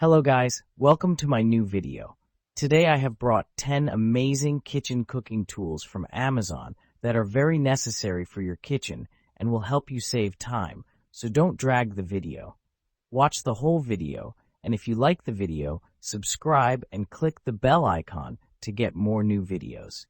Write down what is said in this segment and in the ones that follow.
Hello guys, welcome to my new video. Today I have brought 10 amazing kitchen cooking tools from Amazon that are very necessary for your kitchen and will help you save time, so don't drag the video. Watch the whole video, and if you like the video, subscribe and click the bell icon to get more new videos.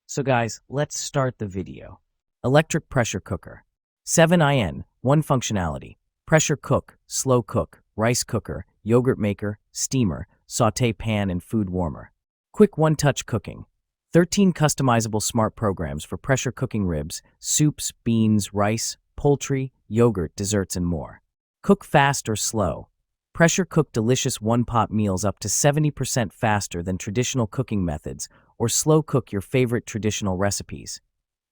So guys, let's start the video. Electric pressure cooker. 7in, 1 functionality. Pressure cook, slow cook, rice cooker, yogurt maker, steamer, sauté pan, and food warmer. Quick one-touch cooking. 13 customizable smart programs for pressure cooking ribs, soups, beans, rice, poultry, yogurt, desserts, and more. Cook fast or slow. Pressure cook delicious one-pot meals up to 70% faster than traditional cooking methods, or slow cook your favorite traditional recipes,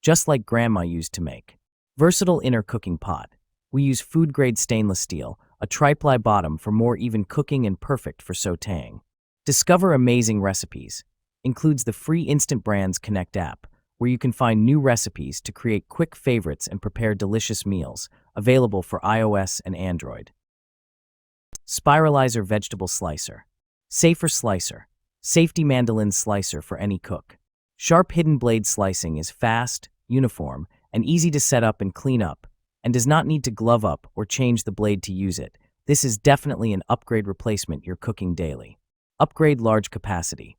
just like Grandma used to make. Versatile inner cooking pot. We use food-grade stainless steel, a tri-ply bottom for more even cooking and perfect for sautéing. Discover amazing recipes. Includes the free Instant Brands Connect app, where you can find new recipes to create quick favorites and prepare delicious meals, available for iOS and Android. Spiralizer vegetable slicer. Safer slicer. Safety mandolin slicer for any cook. Sharp hidden blade slicing is fast, uniform, and easy to set up and clean up, and does not need to glove up or change the blade to use it. This is definitely an upgrade replacement you're cooking daily. Upgrade large capacity.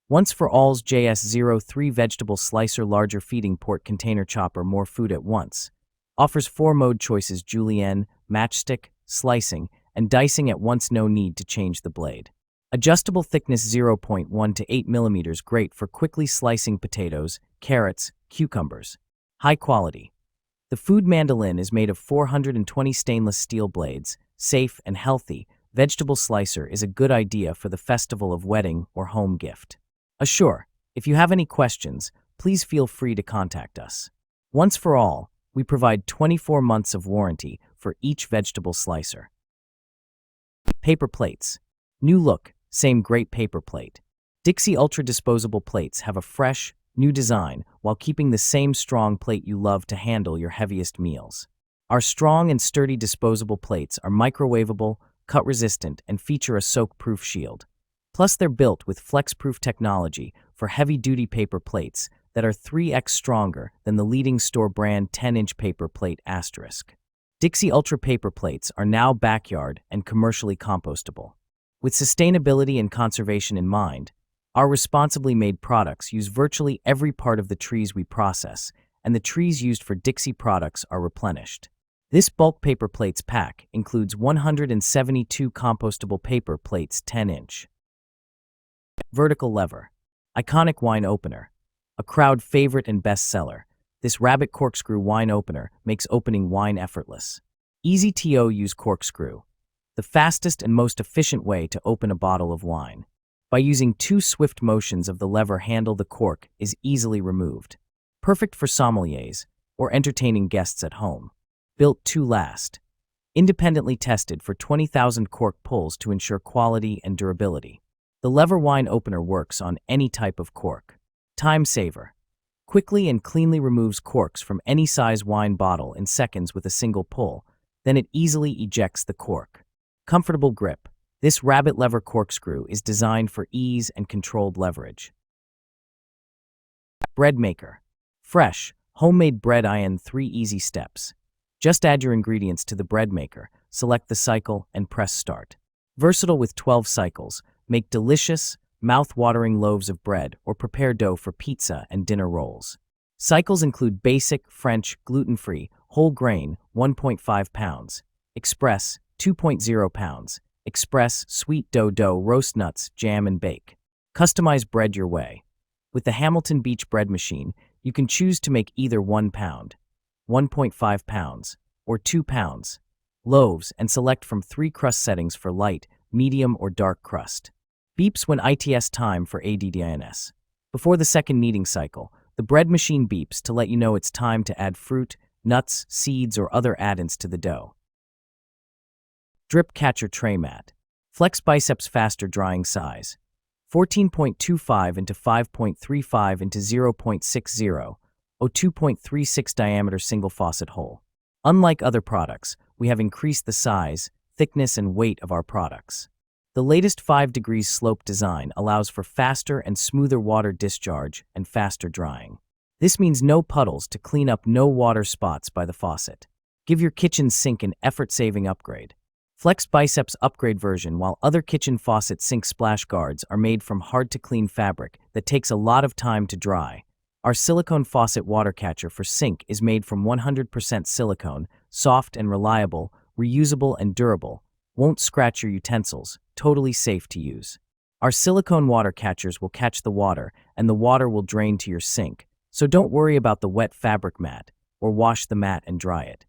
Once for all's JS03 vegetable slicer larger feeding port container chopper more food at once. Offers 4 mode choices: julienne, matchstick, slicing, and dicing at once, no need to change the blade. Adjustable thickness 0.1 to 8 mm, great for quickly slicing potatoes, carrots, cucumbers. High quality. The food mandolin is made of 420 stainless steel blades, safe and healthy. Vegetable slicer is a good idea for the festival of wedding or home gift. Assure, if you have any questions, please feel free to contact us. Once for all, we provide 24 months of warranty for each vegetable slicer. Paper plates. New look, same great paper plate. Dixie Ultra disposable plates have a fresh, new design while keeping the same strong plate you love to handle your heaviest meals. Our strong and sturdy disposable plates are microwavable, cut-resistant, and feature a soak-proof shield. Plus, they're built with flex-proof technology for heavy-duty paper plates that are 3x stronger than the leading store brand 10-inch paper plate asterisk. Dixie Ultra paper plates are now backyard and commercially compostable. With sustainability and conservation in mind, our responsibly made products use virtually every part of the trees we process, and the trees used for Dixie products are replenished. This bulk paper plates pack includes 172 compostable paper plates 10-inch. Vertical lever. Iconic wine opener. A crowd favorite and bestseller, this rabbit corkscrew wine opener makes opening wine effortless. Easy to use corkscrew. The fastest and most efficient way to open a bottle of wine. By using 2 swift motions of the lever handle, the cork is easily removed. Perfect for sommeliers or entertaining guests at home. Built to last. Independently tested for 20,000 cork pulls to ensure quality and durability. The lever wine opener works on any type of cork. Time saver. Quickly and cleanly removes corks from any size wine bottle in seconds with a single pull, then it easily ejects the cork. Comfortable grip. This rabbit lever corkscrew is designed for ease and controlled leverage. Bread maker. Fresh, homemade bread in 3 easy steps. Just add your ingredients to the bread maker, select the cycle, and press start. Versatile with 12 cycles, make delicious, mouth-watering loaves of bread or prepare dough for pizza and dinner rolls. Cycles include basic, French, gluten-free, whole grain, 1.5 pounds, express, 2.0 pounds, express, sweet dough, roast nuts, jam, and bake. Customize bread your way. With the Hamilton Beach bread machine, you can choose to make either 1 pound, 1.5 pounds, or 2 pounds loaves and select from 3 crust settings for light, medium, or dark crust. Beeps when it's time for addins. Before the second kneading cycle, the bread machine beeps to let you know it's time to add fruit, nuts, seeds, or other add-ins to the dough. Drip catcher tray mat. Flex biceps faster drying size. 14.25 into 5.35 into 0.60, 2.36 diameter single faucet hole. Unlike other products, we have increased the size, thickness, and weight of our products. The latest 5 degrees slope design allows for faster and smoother water discharge and faster drying. This means no puddles to clean up, no water spots by the faucet. Give your kitchen sink an effort-saving upgrade. Flex Biceps upgrade version. While other kitchen faucet sink splash guards are made from hard-to-clean fabric that takes a lot of time to dry, our silicone faucet water catcher for sink is made from 100% silicone, soft and reliable, reusable and durable, won't scratch your utensils, totally safe to use. Our silicone water catchers will catch the water, and the water will drain to your sink, so don't worry about the wet fabric mat, or wash the mat and dry it.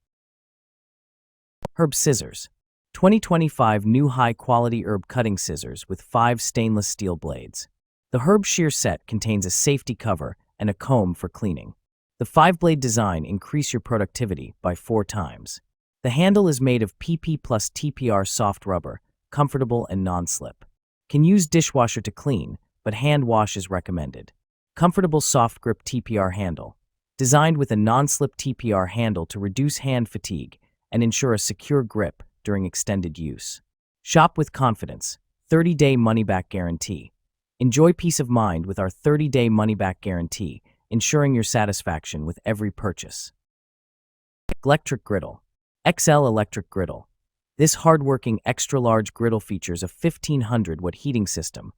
Herb Scissors. 2025 new high-quality herb cutting scissors with 5 stainless steel blades. The herb shear set contains a safety cover and a comb for cleaning. The 5-blade design increases your productivity by 4 times. The handle is made of PP plus TPR soft rubber, comfortable and non-slip. Can use dishwasher to clean, but hand wash is recommended. Comfortable soft grip TPR handle. Designed with a non-slip TPR handle to reduce hand fatigue and ensure a secure grip during extended use. Shop with confidence. 30-day money-back guarantee. Enjoy peace of mind with our 30-day money-back guarantee, ensuring your satisfaction with every purchase. Electric Griddle. XL Electric Griddle. This hard-working extra-large griddle features a 1500-watt heating system,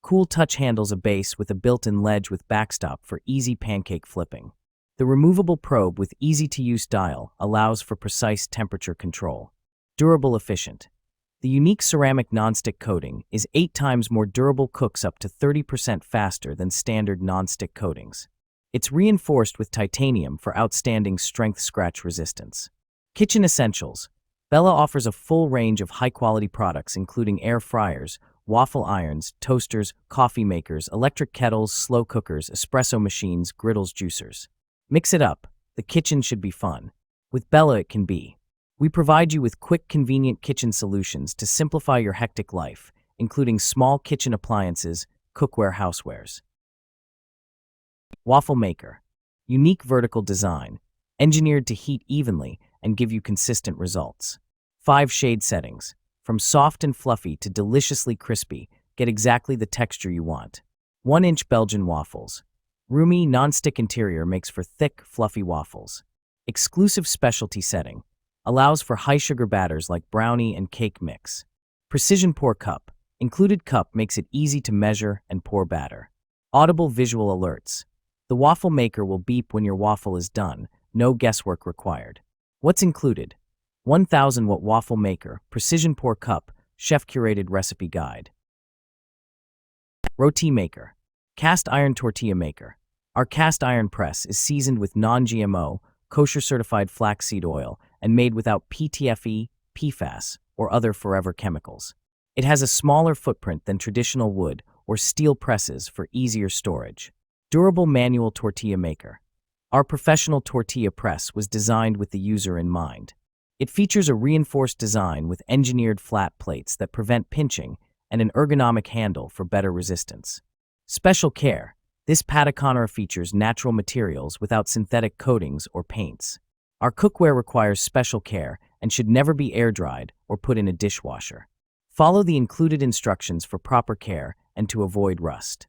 cool touch handles, a base with a built-in ledge with backstop for easy pancake flipping. The removable probe with easy-to-use dial allows for precise temperature control. Durable, efficient. The unique ceramic nonstick coating is 8 times more durable, cooks up to 30% faster than standard nonstick coatings. It's reinforced with titanium for outstanding strength, scratch resistance. Kitchen essentials. Bella offers a full range of high-quality products including air fryers, waffle irons, toasters, coffee makers, electric kettles, slow cookers, espresso machines, griddles, juicers. Mix it up. The kitchen should be fun. With Bella it can be. We provide you with quick, convenient kitchen solutions to simplify your hectic life, including small kitchen appliances, cookware, housewares. Waffle Maker. Unique vertical design, engineered to heat evenly and give you consistent results. 5 shade settings. From soft and fluffy to deliciously crispy, get exactly the texture you want. 1-inch Belgian waffles. Roomy, non-stick interior makes for thick, fluffy waffles. Exclusive specialty setting. Allows for high-sugar batters like brownie and cake mix. Precision pour cup. Included cup makes it easy to measure and pour batter. Audible visual alerts. The Waffle Maker will beep when your waffle is done, no guesswork required. What's included? 1000-watt Waffle Maker, precision pour cup, chef-curated recipe guide. Roti Maker. Cast iron tortilla maker. Our cast iron press is seasoned with non-GMO, kosher-certified flaxseed oil and made without PTFE, PFAS, or other forever chemicals. It has a smaller footprint than traditional wood or steel presses for easier storage. Durable manual tortilla maker. Our professional tortilla press was designed with the user in mind. It features a reinforced design with engineered flat plates that prevent pinching and an ergonomic handle for better resistance. Special care. This Pataconera features natural materials without synthetic coatings or paints. Our cookware requires special care and should never be air-dried or put in a dishwasher. Follow the included instructions for proper care and to avoid rust.